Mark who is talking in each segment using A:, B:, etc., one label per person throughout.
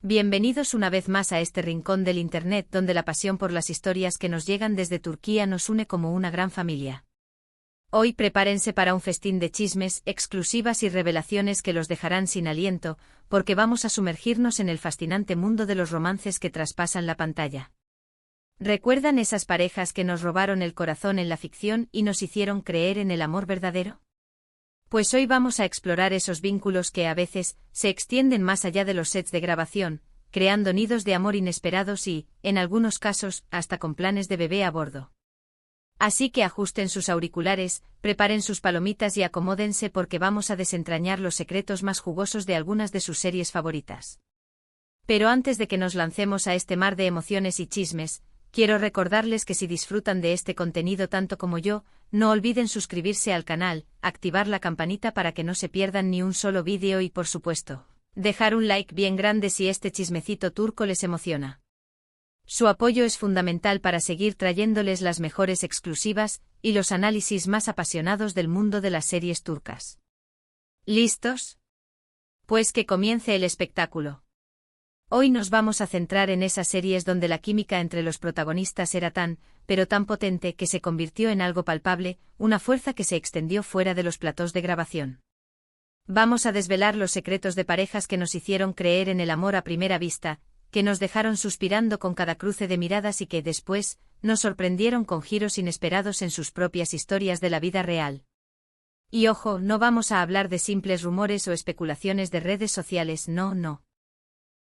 A: Bienvenidos una vez más a este rincón del Internet donde la pasión por las historias que nos llegan desde Turquía nos une como una gran familia. Hoy prepárense para un festín de chismes, exclusivas y revelaciones que los dejarán sin aliento, porque vamos a sumergirnos en el fascinante mundo de los romances que traspasan la pantalla. ¿Recuerdan esas parejas que nos robaron el corazón en la ficción y nos hicieron creer en el amor verdadero? Pues hoy vamos a explorar esos vínculos que a veces se extienden más allá de los sets de grabación, creando nidos de amor inesperados y, en algunos casos, hasta con planes de bebé a bordo. Así que ajusten sus auriculares, preparen sus palomitas y acomódense porque vamos a desentrañar los secretos más jugosos de algunas de sus series favoritas. Pero antes de que nos lancemos a este mar de emociones y chismes, quiero recordarles que si disfrutan de este contenido tanto como yo, no olviden suscribirse al canal, activar la campanita para que no se pierdan ni un solo vídeo y por supuesto, dejar un like bien grande si este chismecito turco les emociona. Su apoyo es fundamental para seguir trayéndoles las mejores exclusivas y los análisis más apasionados del mundo de las series turcas. ¿Listos? Pues que comience el espectáculo. Hoy nos vamos a centrar en esas series donde la química entre los protagonistas era tan, pero tan potente que se convirtió en algo palpable, una fuerza que se extendió fuera de los platós de grabación. Vamos a desvelar los secretos de parejas que nos hicieron creer en el amor a primera vista, que nos dejaron suspirando con cada cruce de miradas y que después nos sorprendieron con giros inesperados en sus propias historias de la vida real. Y ojo, no vamos a hablar de simples rumores o especulaciones de redes sociales, no.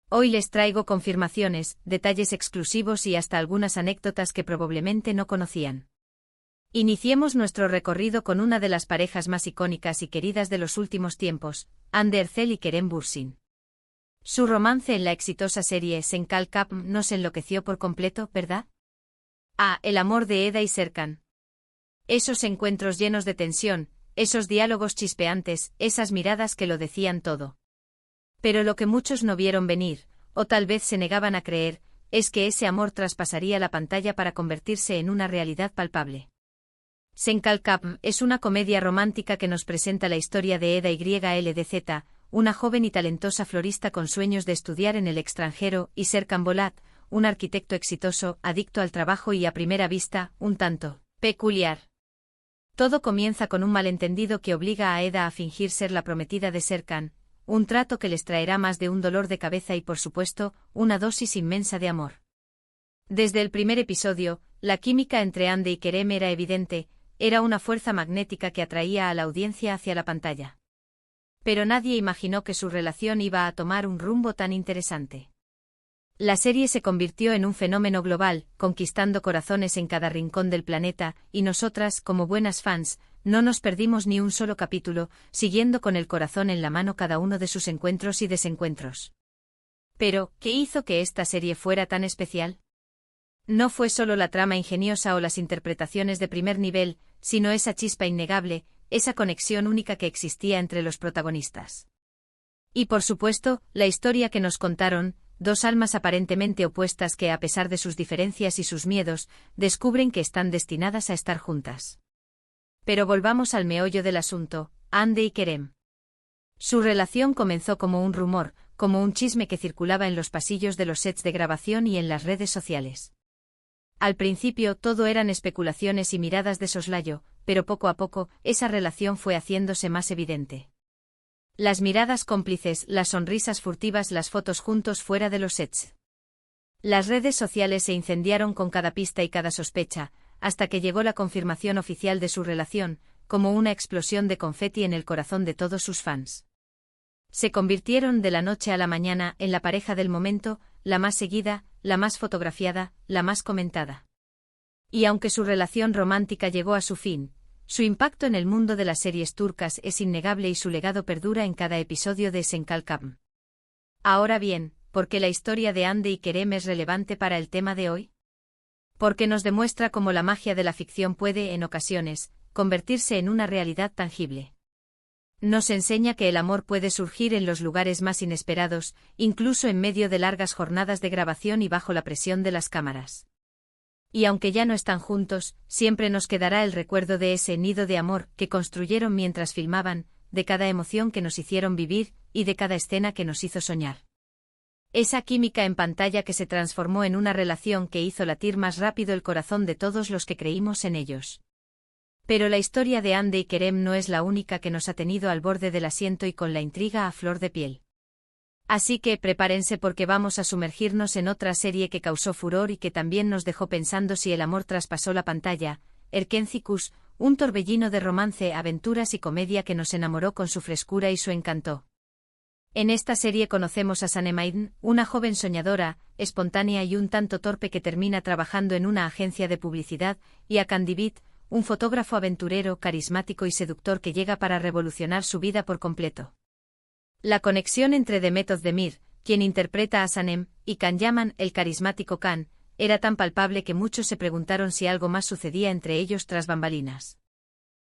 A: Hoy les traigo confirmaciones, detalles exclusivos y hasta algunas anécdotas que probablemente no conocían. Iniciemos nuestro recorrido con una de las parejas más icónicas y queridas de los últimos tiempos, Hande Erçel y Kerem Bürsin. Su romance en la exitosa serie Senkal Kapm nos enloqueció por completo, ¿verdad? El amor de Eda y Serkan. Esos encuentros llenos de tensión, esos diálogos chispeantes, esas miradas que lo decían todo. Pero lo que muchos no vieron venir, o tal vez se negaban a creer, es que ese amor traspasaría la pantalla para convertirse en una realidad palpable. Senkal Kapm es una comedia romántica que nos presenta la historia de Eda YLDZ, una joven y talentosa florista con sueños de estudiar en el extranjero, y Serkan Bolat, un arquitecto exitoso, adicto al trabajo y a primera vista, un tanto peculiar. Todo comienza con un malentendido que obliga a Eda a fingir ser la prometida de Serkan, un trato que les traerá más de un dolor de cabeza y por supuesto, una dosis inmensa de amor. Desde el primer episodio, la química entre Hande y Kerem era evidente, era una fuerza magnética que atraía a la audiencia hacia la pantalla. Pero nadie imaginó que su relación iba a tomar un rumbo tan interesante. La serie se convirtió en un fenómeno global, conquistando corazones en cada rincón del planeta, y nosotras, como buenas fans, no nos perdimos ni un solo capítulo, siguiendo con el corazón en la mano cada uno de sus encuentros y desencuentros. Pero, ¿qué hizo que esta serie fuera tan especial? No fue solo la trama ingeniosa o las interpretaciones de primer nivel, sino esa chispa innegable, esa conexión única que existía entre los protagonistas. Y por supuesto, la historia que nos contaron, dos almas aparentemente opuestas que a pesar de sus diferencias y sus miedos, descubren que están destinadas a estar juntas. Pero volvamos al meollo del asunto, Hande y Kerem. Su relación comenzó como un rumor, como un chisme que circulaba en los pasillos de los sets de grabación y en las redes sociales. Al principio todo eran especulaciones y miradas de soslayo, pero poco a poco, esa relación fue haciéndose más evidente. Las miradas cómplices, las sonrisas furtivas, las fotos juntos fuera de los sets. Las redes sociales se incendiaron con cada pista y cada sospecha, hasta que llegó la confirmación oficial de su relación, como una explosión de confeti en el corazón de todos sus fans. Se convirtieron de la noche a la mañana en la pareja del momento, la más seguida, la más fotografiada, la más comentada. Y aunque su relación romántica llegó a su fin, su impacto en el mundo de las series turcas es innegable y su legado perdura en cada episodio de Senkal Kapm. Ahora bien, ¿por qué la historia de Hande y Kerem es relevante para el tema de hoy? Porque nos demuestra cómo la magia de la ficción puede, en ocasiones, convertirse en una realidad tangible. Nos enseña que el amor puede surgir en los lugares más inesperados, incluso en medio de largas jornadas de grabación y bajo la presión de las cámaras. Y aunque ya no están juntos, siempre nos quedará el recuerdo de ese nido de amor que construyeron mientras filmaban, de cada emoción que nos hicieron vivir y de cada escena que nos hizo soñar. Esa química en pantalla que se transformó en una relación que hizo latir más rápido el corazón de todos los que creímos en ellos. Pero la historia de Hande y Kerem no es la única que nos ha tenido al borde del asiento y con la intriga a flor de piel. Así que prepárense porque vamos a sumergirnos en otra serie que causó furor y que también nos dejó pensando si el amor traspasó la pantalla, Erkenzicus, un torbellino de romance, aventuras y comedia que nos enamoró con su frescura y su encanto. En esta serie conocemos a Sanemaiden, una joven soñadora, espontánea y un tanto torpe que termina trabajando en una agencia de publicidad, y a Candibit, un fotógrafo aventurero, carismático y seductor que llega para revolucionar su vida por completo. La conexión entre Demet Özdemir, quien interpreta a Sanem, y Can Yaman, el carismático Can, era tan palpable que muchos se preguntaron si algo más sucedía entre ellos tras bambalinas.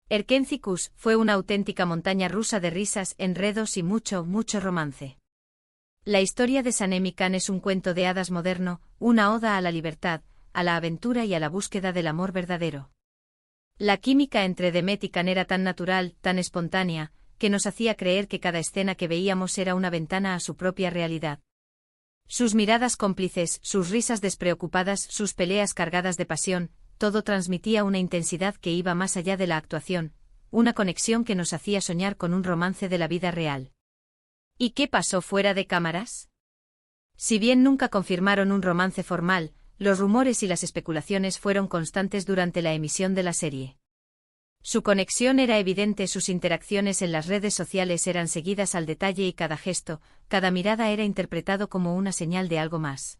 A: Erkenzicus fue una auténtica montaña rusa de risas, enredos y mucho romance. La historia de Sanem y Can es un cuento de hadas moderno, una oda a la libertad, a la aventura y a la búsqueda del amor verdadero. La química entre Demet y Can era tan natural, tan espontánea, que nos hacía creer que cada escena que veíamos era una ventana a su propia realidad. Sus miradas cómplices, sus risas despreocupadas, sus peleas cargadas de pasión, todo transmitía una intensidad que iba más allá de la actuación, una conexión que nos hacía soñar con un romance de la vida real. ¿Y qué pasó fuera de cámaras? Si bien nunca confirmaron un romance formal, los rumores y las especulaciones fueron constantes durante la emisión de la serie. Su conexión era evidente, sus interacciones en las redes sociales eran seguidas al detalle y cada gesto, cada mirada era interpretado como una señal de algo más.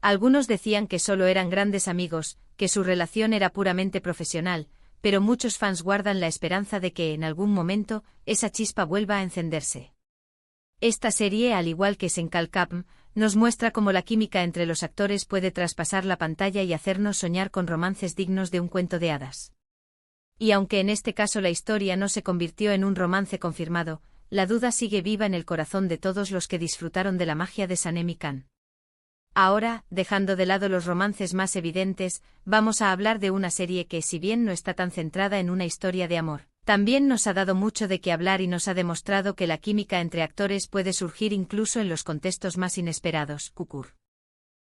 A: Algunos decían que solo eran grandes amigos, que su relación era puramente profesional, pero muchos fans guardan la esperanza de que en algún momento esa chispa vuelva a encenderse. Esta serie, al igual que Senkalkapm, nos muestra cómo la química entre los actores puede traspasar la pantalla y hacernos soñar con romances dignos de un cuento de hadas. Y aunque en este caso la historia no se convirtió en un romance confirmado, la duda sigue viva en el corazón de todos los que disfrutaron de la magia de Sanem y Can. Ahora, dejando de lado los romances más evidentes, vamos a hablar de una serie que, si bien no está tan centrada en una historia de amor, también nos ha dado mucho de qué hablar y nos ha demostrado que la química entre actores puede surgir incluso en los contextos más inesperados. Kukur.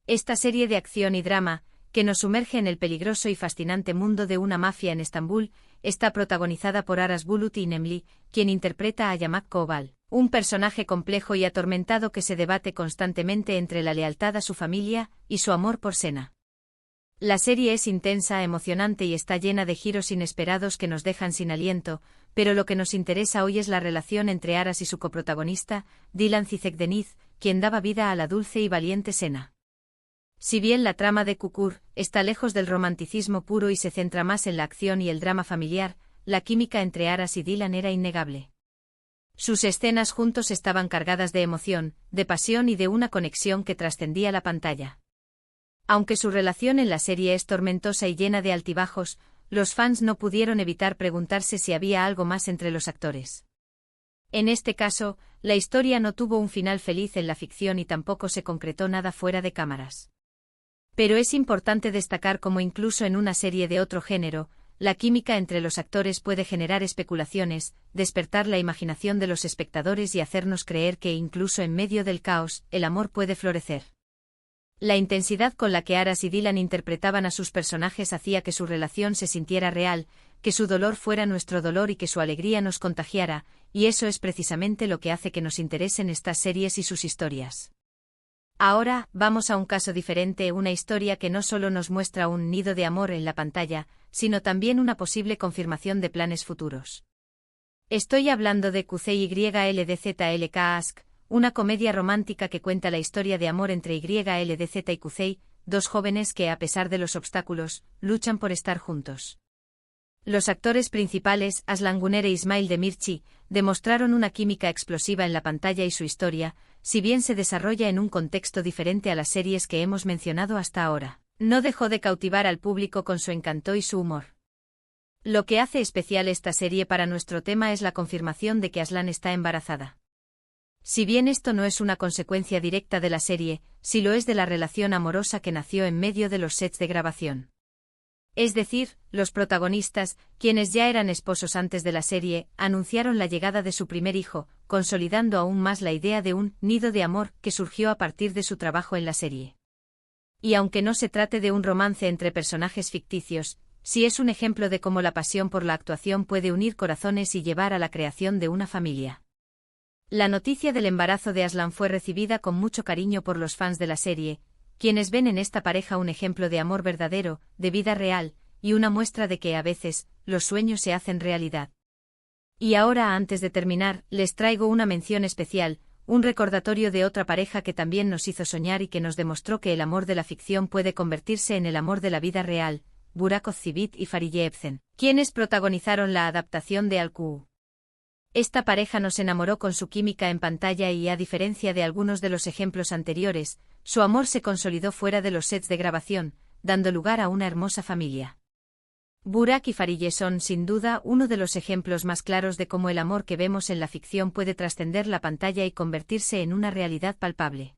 A: Esta serie de acción y drama, que nos sumerge en el peligroso y fascinante mundo de una mafia en Estambul, está protagonizada por Aras Bulut y Nemli, quien interpreta a Yamak Koval, un personaje complejo y atormentado que se debate constantemente entre la lealtad a su familia y su amor por Sena. La serie es intensa, emocionante y está llena de giros inesperados que nos dejan sin aliento, pero lo que nos interesa hoy es la relación entre Aras y su coprotagonista, Dilan Cizekdeniz, quien daba vida a la dulce y valiente Sena. Si bien la trama de Kukur está lejos del romanticismo puro y se centra más en la acción y el drama familiar, la química entre Aras y Dilan era innegable. Sus escenas juntos estaban cargadas de emoción, de pasión y de una conexión que trascendía la pantalla. Aunque su relación en la serie es tormentosa y llena de altibajos, los fans no pudieron evitar preguntarse si había algo más entre los actores. En este caso, la historia no tuvo un final feliz en la ficción y tampoco se concretó nada fuera de cámaras. Pero es importante destacar cómo incluso en una serie de otro género, la química entre los actores puede generar especulaciones, despertar la imaginación de los espectadores y hacernos creer que incluso en medio del caos, el amor puede florecer. La intensidad con la que Aras y Dilan interpretaban a sus personajes hacía que su relación se sintiera real, que su dolor fuera nuestro dolor y que su alegría nos contagiara, y eso es precisamente lo que hace que nos interesen estas series y sus historias. Ahora, vamos a un caso diferente, una historia que no solo nos muestra un nido de amor en la pantalla, sino también una posible confirmación de planes futuros. Estoy hablando de QCYLDZLK Ask, una comedia romántica que cuenta la historia de amor entre YLDZ y QC, dos jóvenes que, a pesar de los obstáculos, luchan por estar juntos. Los actores principales, Aslan Guner e Ismail Demirci, demostraron una química explosiva en la pantalla y su historia, si bien se desarrolla en un contexto diferente a las series que hemos mencionado hasta ahora, no dejó de cautivar al público con su encanto y su humor. Lo que hace especial esta serie para nuestro tema es la confirmación de que Aslan está embarazada. Si bien esto no es una consecuencia directa de la serie, sí lo es de la relación amorosa que nació en medio de los sets de grabación. Es decir, los protagonistas, quienes ya eran esposos antes de la serie, anunciaron la llegada de su primer hijo, consolidando aún más la idea de un nido de amor que surgió a partir de su trabajo en la serie. Y aunque no se trate de un romance entre personajes ficticios, sí es un ejemplo de cómo la pasión por la actuación puede unir corazones y llevar a la creación de una familia. La noticia del embarazo de Aslan fue recibida con mucho cariño por los fans de la serie, quienes ven en esta pareja un ejemplo de amor verdadero, de vida real, y una muestra de que a veces, los sueños se hacen realidad. Y ahora, antes de terminar, les traigo una mención especial, un recordatorio de otra pareja que también nos hizo soñar y que nos demostró que el amor de la ficción puede convertirse en el amor de la vida real, Burak Özçivit y Fariye Evcen, quienes protagonizaron la adaptación de Al-Ku. Esta pareja nos enamoró con su química en pantalla y, a diferencia de algunos de los ejemplos anteriores, su amor se consolidó fuera de los sets de grabación, dando lugar a una hermosa familia. Burak y Fariye son, sin duda, uno de los ejemplos más claros de cómo el amor que vemos en la ficción puede trascender la pantalla y convertirse en una realidad palpable.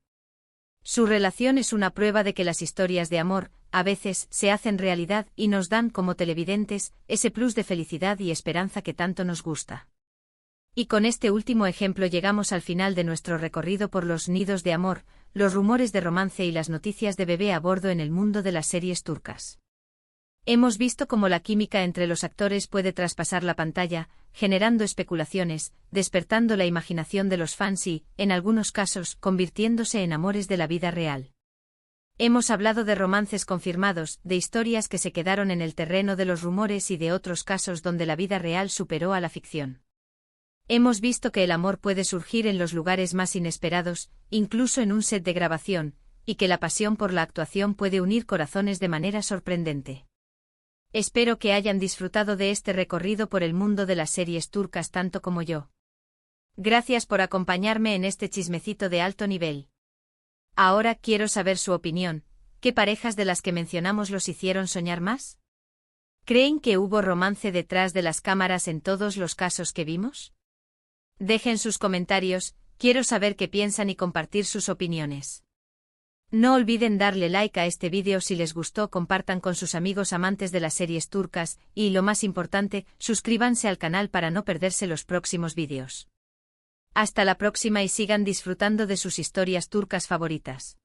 A: Su relación es una prueba de que las historias de amor, a veces, se hacen realidad y nos dan, como televidentes, ese plus de felicidad y esperanza que tanto nos gusta. Y con este último ejemplo llegamos al final de nuestro recorrido por los nidos de amor, los rumores de romance y las noticias de bebé a bordo en el mundo de las series turcas. Hemos visto cómo la química entre los actores puede traspasar la pantalla, generando especulaciones, despertando la imaginación de los fans y, en algunos casos, convirtiéndose en amores de la vida real. Hemos hablado de romances confirmados, de historias que se quedaron en el terreno de los rumores y de otros casos donde la vida real superó a la ficción. Hemos visto que el amor puede surgir en los lugares más inesperados, incluso en un set de grabación, y que la pasión por la actuación puede unir corazones de manera sorprendente. Espero que hayan disfrutado de este recorrido por el mundo de las series turcas tanto como yo. Gracias por acompañarme en este chismecito de alto nivel. Ahora quiero saber su opinión. ¿Qué parejas de las que mencionamos los hicieron soñar más? ¿Creen que hubo romance detrás de las cámaras en todos los casos que vimos? Dejen sus comentarios, quiero saber qué piensan y compartir sus opiniones. No olviden darle like a este vídeo si les gustó, compartan con sus amigos amantes de las series turcas y, lo más importante, suscríbanse al canal para no perderse los próximos vídeos. Hasta la próxima y sigan disfrutando de sus historias turcas favoritas.